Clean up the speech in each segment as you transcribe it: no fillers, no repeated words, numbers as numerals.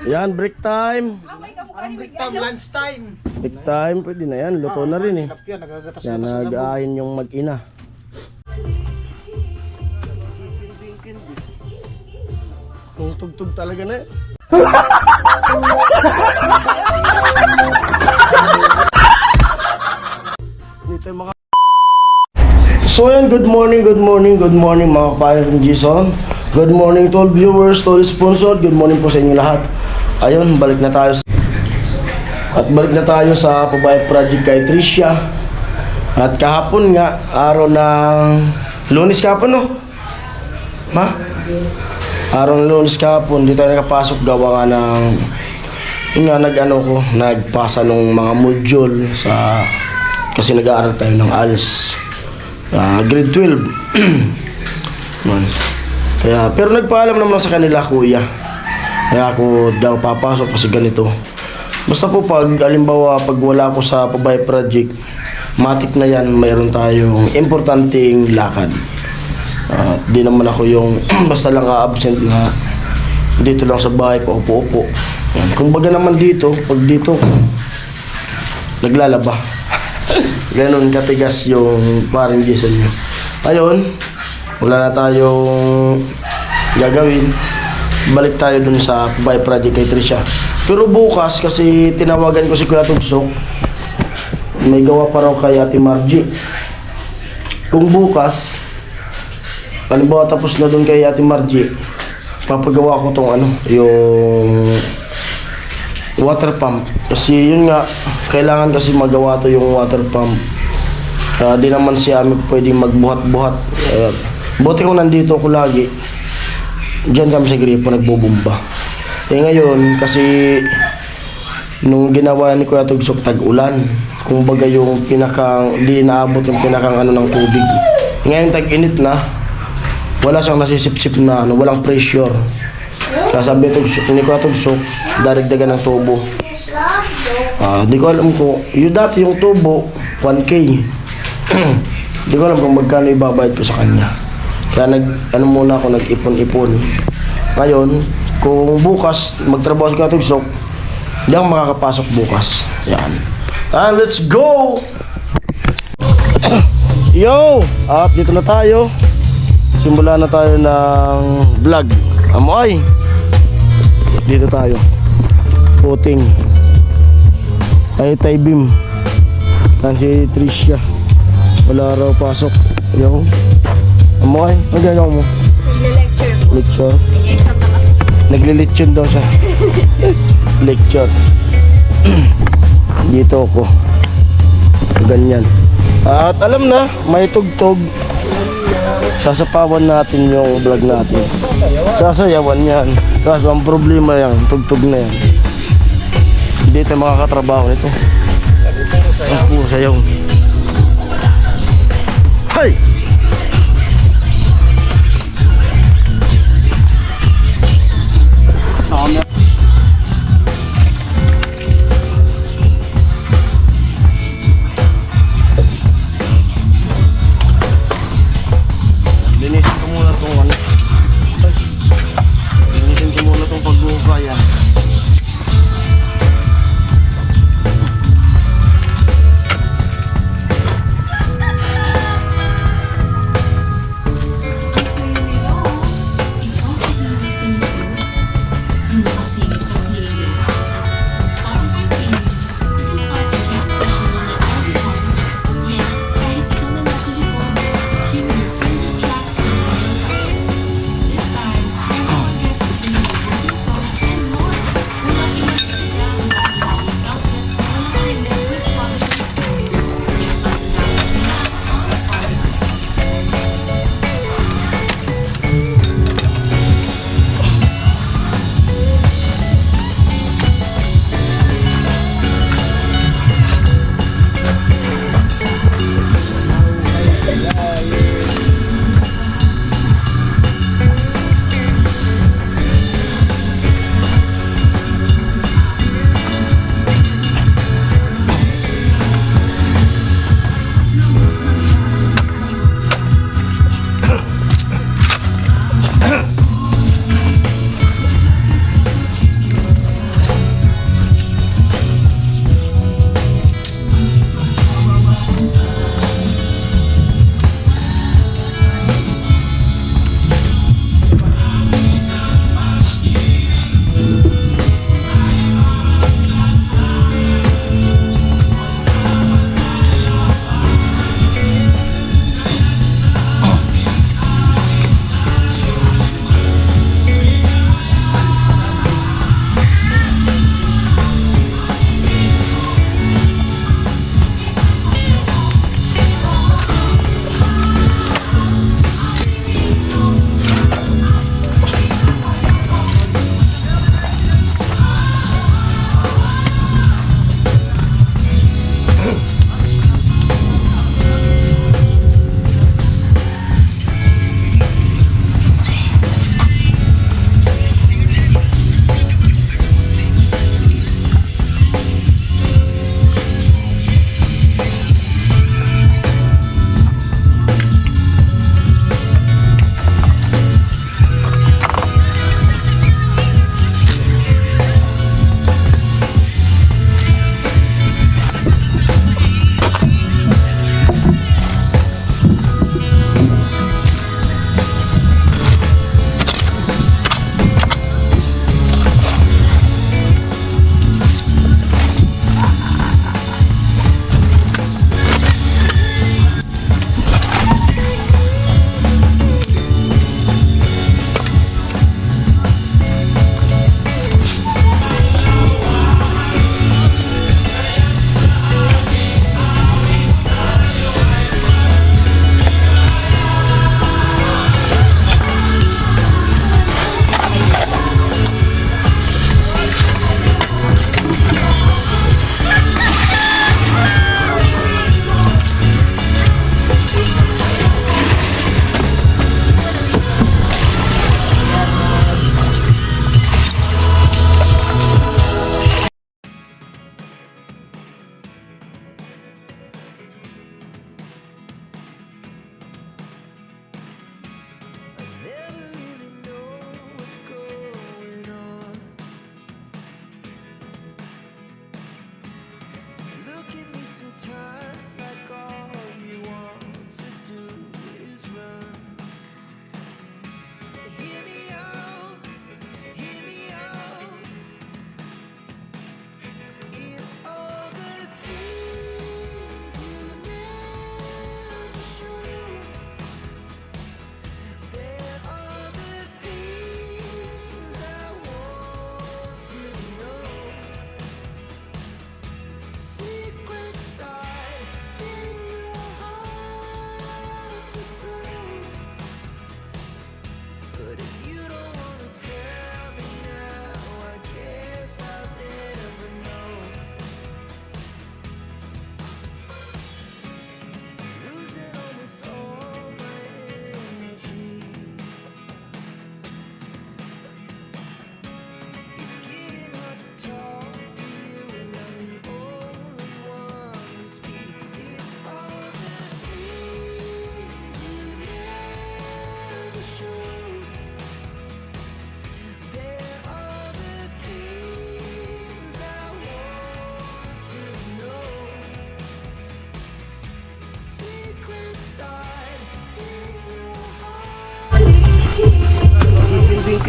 Yan, break time. Anong break time? Lunch time. Break time, pwede na yan. Luto na rin eh. Yan, nagagatas Yan, na sa labo. nag-aahin yung mag-ina. Kung tugtog talaga na eh. Dito yung mga... So yan, good morning mga kapayan ng Jason. Good morning to all viewers, to all sponsor. Good morning po sa inyo lahat. Ayun, balik na tayo sa Pabay Project kay Tricia. At kahapon nga, araw ng Lunes kahapon, no? Ma? Araw ng Lunes kahapon, di tayo nakapasok gawa nga ng nagpasa ng mga module sa kasi nag-aaral tayo ng ALS. Grade 12. Man. Kaya, pero nagpaalam naman sa kanila, kuya. Kaya ako daw papasok kasi ganito. Basta po pag wala ako sa Pabay Project, matik na yan, mayroon tayong importanteng lakad. Di naman ako yung basta lang absent na dito lang sa bahay pa upo-upo. Kung baga naman dito, pag dito naglalaba. Ganon katigas yung parang diesel nyo. Ayun, wala na tayong gagawin. Balik tayo dun sa Pabay Project kay Tricia. Pero bukas, kasi tinawagan ko si Kuya Tugsok, may gawa pa raw kay Ate Margie. Kung bukas, halimbawa tapos na dun kay Ate Margie, papagawa ko tong yung water pump. Kasi yun nga, kailangan kasi magawa to yung water pump. Di naman siya pwedeng magbuhat-buhat. Buti kung nandito ko lagi, diyan kami sa gripo nagbubumba. Ngayon, kasi nung ginawa ni Kuya Tugsok tag-ulan, kung baga yung di naabot yung pinakang ng tubig. Ngayon tag-init na, wala siyang nasisip-sip na walang pressure. Kaya sabi ni Kuya Tugsok, daragdagan ng tubo. Di ko alam kung, dati yung tubo, 1K. Di ko alam kung magkano ibabayad ko sa kanya. Kaya muna ako, nag-ipon-ipon. Ngayon, kung bukas, magtrabaho si Kuya Tugsok, hindi ako makakapasok bukas. Yan. Let's go! Yo! At dito na tayo. Simula na tayo ng vlog. Amoy! Dito tayo. Puting. Ay, Taybim. Yan si Tricia. Wala raw pasok. Yo. Amoy, ano gano'n mo? Nag-lecture. Lecture. Nag-exam na kami. Nagli-lecture daw siya. Lecture. Dito ako. Ganyan. At alam na, may tugtog. Sasapawan natin yung vlog natin. Sasayawan yan. Kaso ang problema yan, tugtog na yan. Hindi tayo makakatrabaho nito. Ang puro sayaw. Hay! Linisin ko muna itong linisin ko muna itong pagbukayan.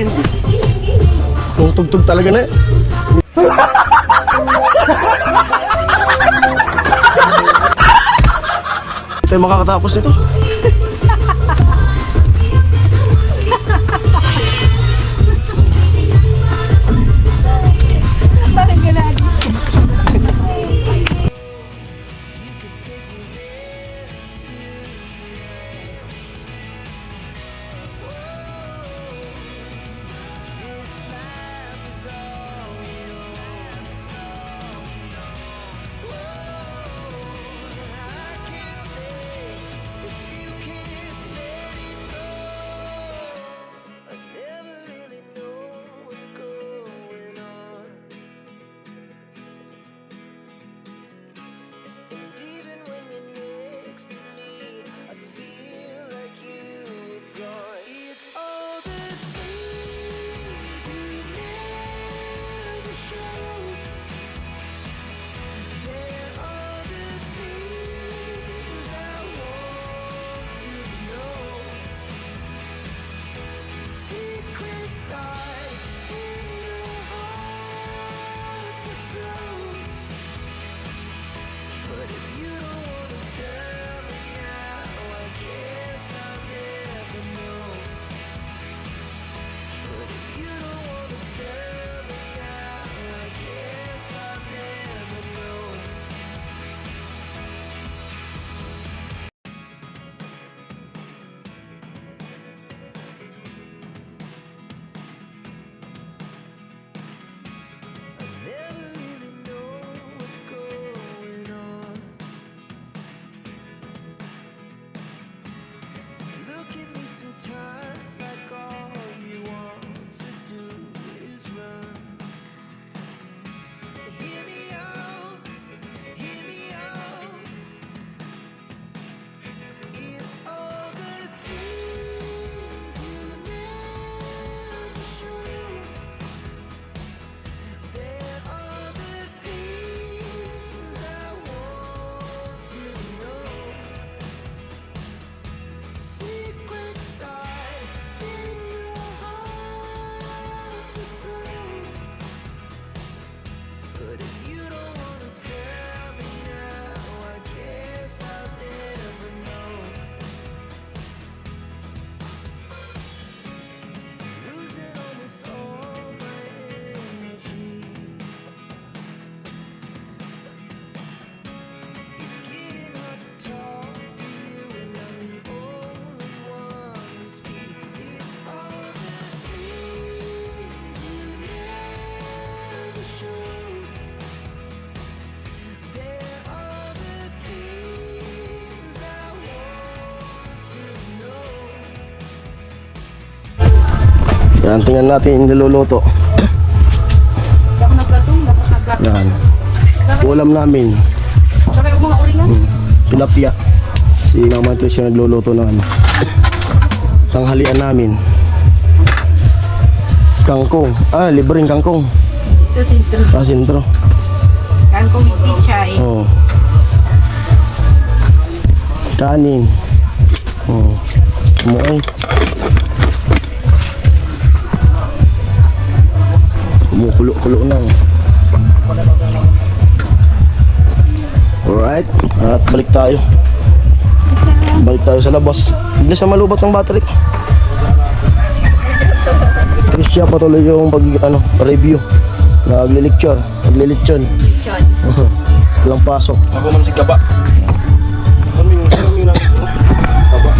Hindi. Tugtog talaga na eh. Ito yung makakatapos nito. Bakit ka na? Yan, tingnan natin yung niluluto. Hindi ako naglatong, napakaglat. Yan. Ulam namin. Sabay yung mga ulingan. Tilapia. Si Mama Tricia nagluluto ng ano. Tanghalian namin. Kangkong. Libreng kangkong. Sa sintro. Sintro. Kangkong pichay. Oh. Kanin. Oh. Muay. Kumukulo-kulo na. Alright. At balik tayo. Balik tayo sa labas. Bilis na malubot ng battery. Tricia patuloy yung review. Nagle-lecture. Nagle-lecture. Lechon. Walang pasok. Ako man si Gaba. Kaba.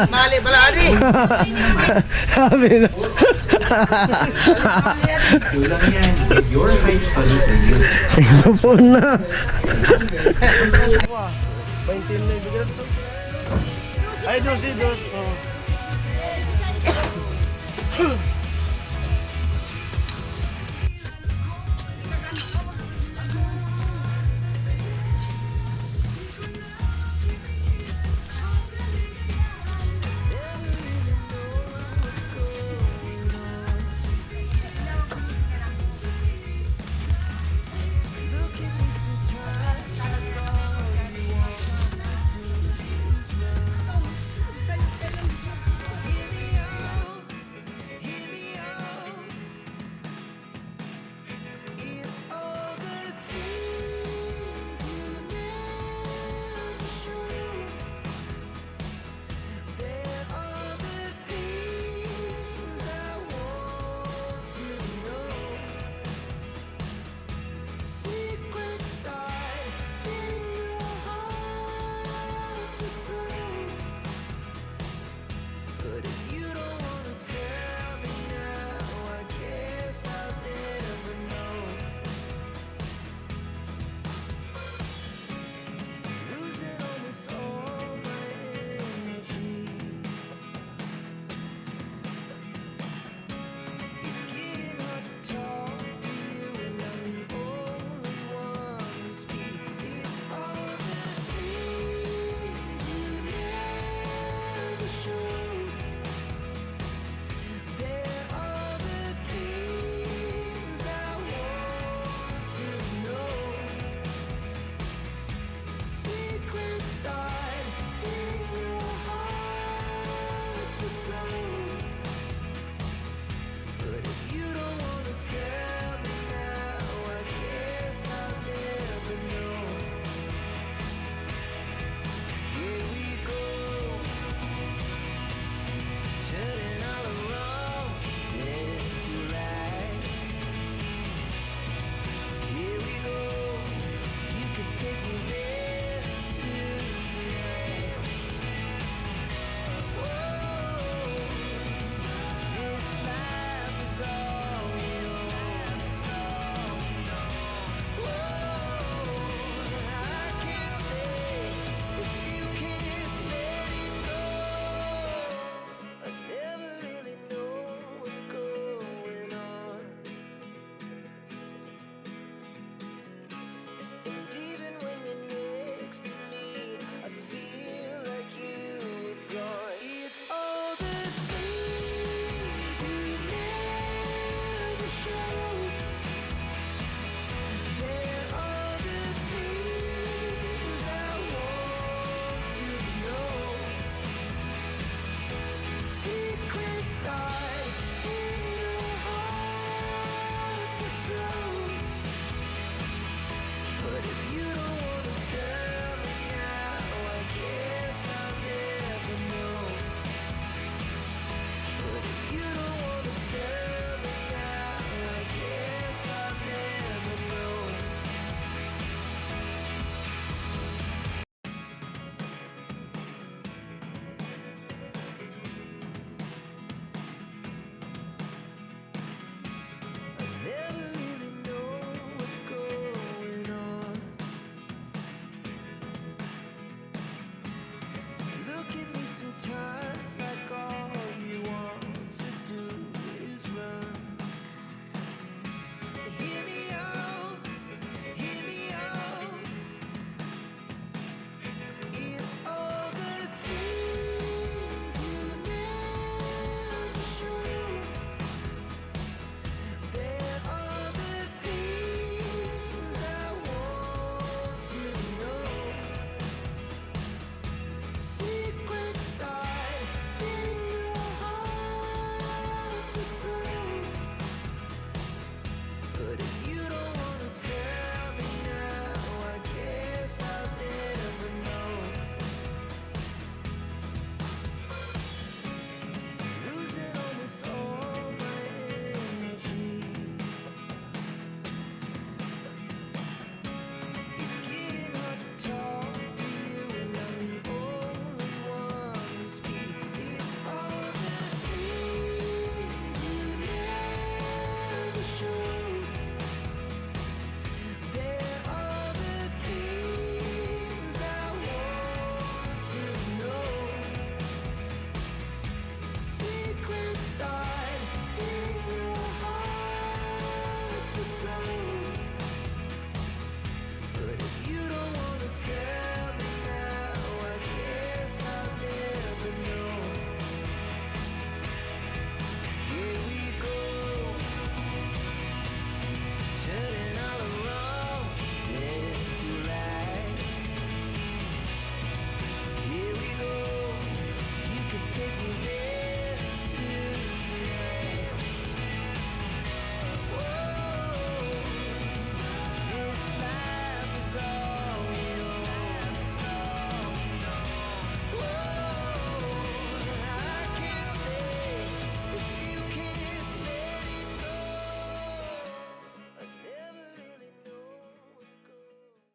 Mali pala ani. Sabi na. Your height study is used. Ito po na. Ay, dos.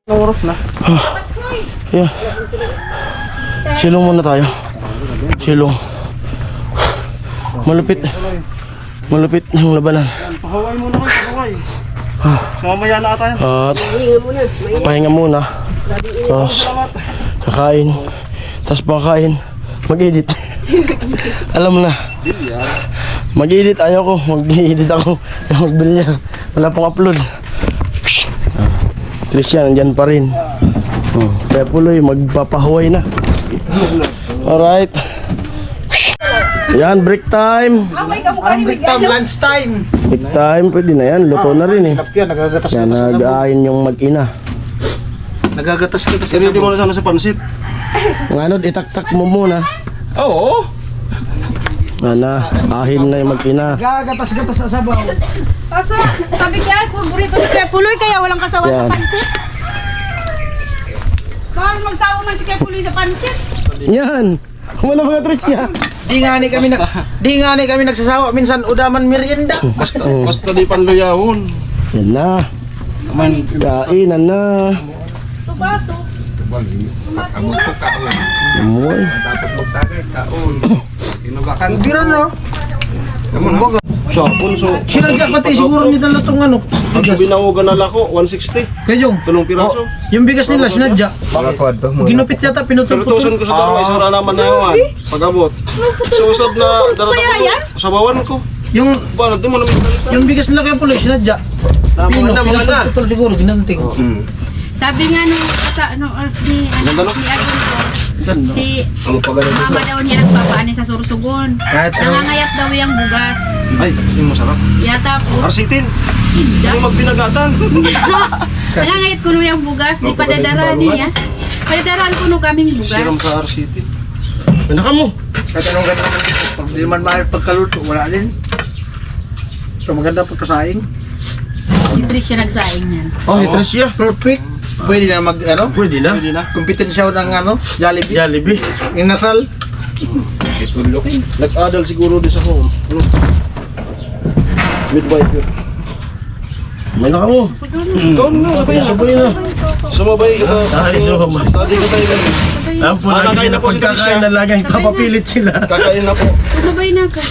Oras na. Yeah. Silong muna tayo. Silong. Malupit. Malupit yung labanan. Pahaway muna kayo, pahaway. Mamaya na tayo. At pahinga muna. Tapos kakain. Tapos pakain. Mag-edit. Alam mo na. Mag-edit ayaw ko. Mag-edit ako. Mag-bilyar. Wala pong upload. Trisha, nandyan pa rin. Kaya Puloy, magpapahuway na. Alright. Yan, break time. Parang break time, lunch time. Break time, pwede na yan. Luto na rin eh. Yan, nagagatas Yan, nag-aayin yung mag-ina. Nagagatas-gatas. Ready mo na sana sa pansit. Ang ano, itaktak mo muna. Oo. Nana, ahin na yung mag-ina. Nagagatas-gatas sa sabaw. Kaso, sabi niya, paborito ni Kuya Puloy, kaya walang kasawa Yan. sa pansit. Bawal magsawa man si Kuya Puloy sa pansit. Yan. Kumana mga Trisha. Di nga ni kami nagsasawa minsan udaman merienda. Basta di panluyahon. Yan na. Naman. Kainan na. Tubaso. Amot ko kaon. Amoy. Dapat magtagay kaon. Inugakan. Biro no. Kamu na. Sapon so. Sinadya pati siguro nito na itong ano. Ang binawagan na lako 160. Kayong. Tulong piraso. Yung bigas nila sinadya. Ginupit yata pinutol-putol. Pinutusan ko sa dalawa, isang rana naman na yawan. Pag-abot. Susab na Kaya yan? sabawan ko. Yung Bano, di mo namin salisa. yung bigas nila kaya Puloy sinadya. Pinutol siguro ginanting. Sabi nga nung sa ano ni Ganda, no? si Agon ko, si Ang pagano. mama daw niya nagpapaani sa Sorsogon. Kahit Nangangayat daw yung bugas. Ay, yung masarap. Ya tapos, Arsitin. hindi. Yung magbinagatan. Nangangayat ko yung bugas, di padadara niya. Padadaran ko nung kaming Siram bugas. sa Arsitin. Pinaka mo. kahit anong ganda naman dito. Pag di man mahal pagkaluto, wala din. So maganda pagkasaing. Si Trish siya nagsaing yan. Oh, Trisha. Perfect. Pwede na mag ano? Pwede na. Pwede na. Kompetensya ng ano? Jollibee. Jollibee. Inasal. Itulok. Nag-adal siguro din sa home. Midwife yun. Pinaka mo. Ikaw na, sabay na. Sabay na. Sumabay ka ba? Ay, sumabay. Tadi ko tayo. Ang po Ah, lagi kakain sila na po si pagkakain Trisha. na lagi papapilit sila. Kakain na po. Sabay na ka.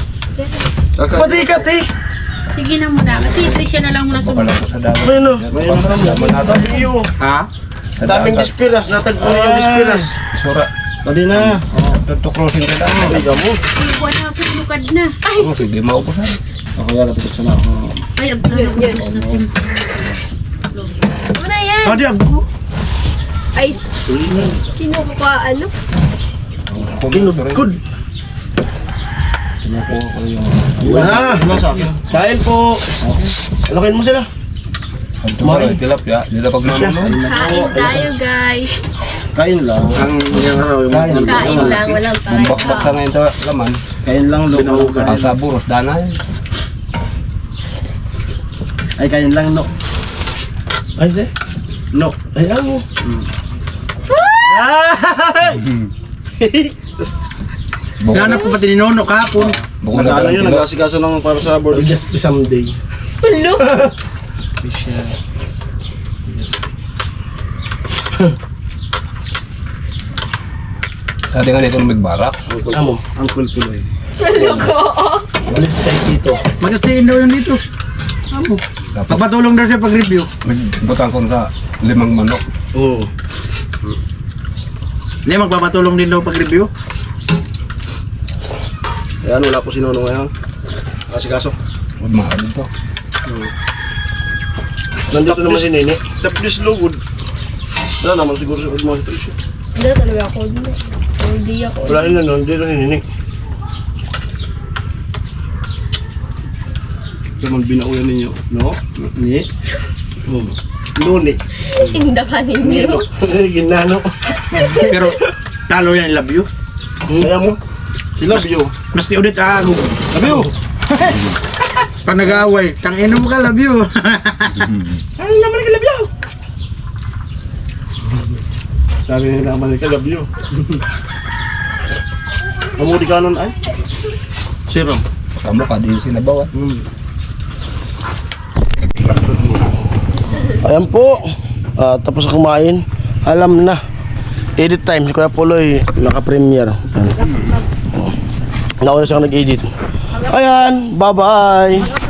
Kakain. Patikat eh. Sige na muna. Kasi Trish na lang muna sumunod. Ano? Mayroon na lang. Tabi yun. Ha? Daming dispiras. Natagpo na yung dispiras. Sura. Tadi na. Tutukrosin ka lang. Ay, gamo. Buwan na ako, lukad na. Ay! Sige, maupusan. Ako yan, natikot sa na. Ay, ang yan. Ano na yan? Tadi ako. Ay, kinukuha ano? Kinugkod. Kinukuha ko yung... Ah, kain po. Alakin mo sila. Tumarin. Tilapia. Hindi na pag Kain tayo guys. Kain lang. Ang yung ano, yung Kain lang, walang Bakbak tayo. na ngayon ito laman. Kain lang lo. Ang sa buros, dana yun. Ay, kain lang no. Ay, sir. No. Ay, ano? Nana po pati ni Nono kahapon. Bukod na yun, nag-asikaso ng para sa board. Just be someday. Hello? Sa atin nga nito ng bigbarak. Amo. Uncle Puloy. Hello ko. Alis tayo dito. Mag-stayin daw yun dito. Amo. Pagpatulong daw siya pag-review. Butang ko sa 5 manok. Oo. Hindi, magpapatulong din daw pag-review. Ayan, wala po si Nono ngayon. Asikaso. Huwag mahal dito. Nandito naman si Nene. Tapos lugod. Wala naman siguro sa Udmo si Tricia. Hindi talaga ako. Hindi ako. Wala rin na nun. Dito si Nene. Kaya magbinauyan ninyo. No? Ni? Nune. Inda ka ninyo. Ginano. Pero talo yan, love you. Kaya mo. Sila Bio. Mas ni Udit ako. Bio! Pag nag-aaway, tangino mo ka, love you. Ano naman ka labyaw? Sabi nila naman ka labyaw. Amudi ka nun ay? Siram. Kamu ka din sinabawan. Ayan po. tapos na kumain, alam na. Edit time, si Kuya Puloy, naka-premiere. Nauna siyang nag-edit. Ayan, bye-bye!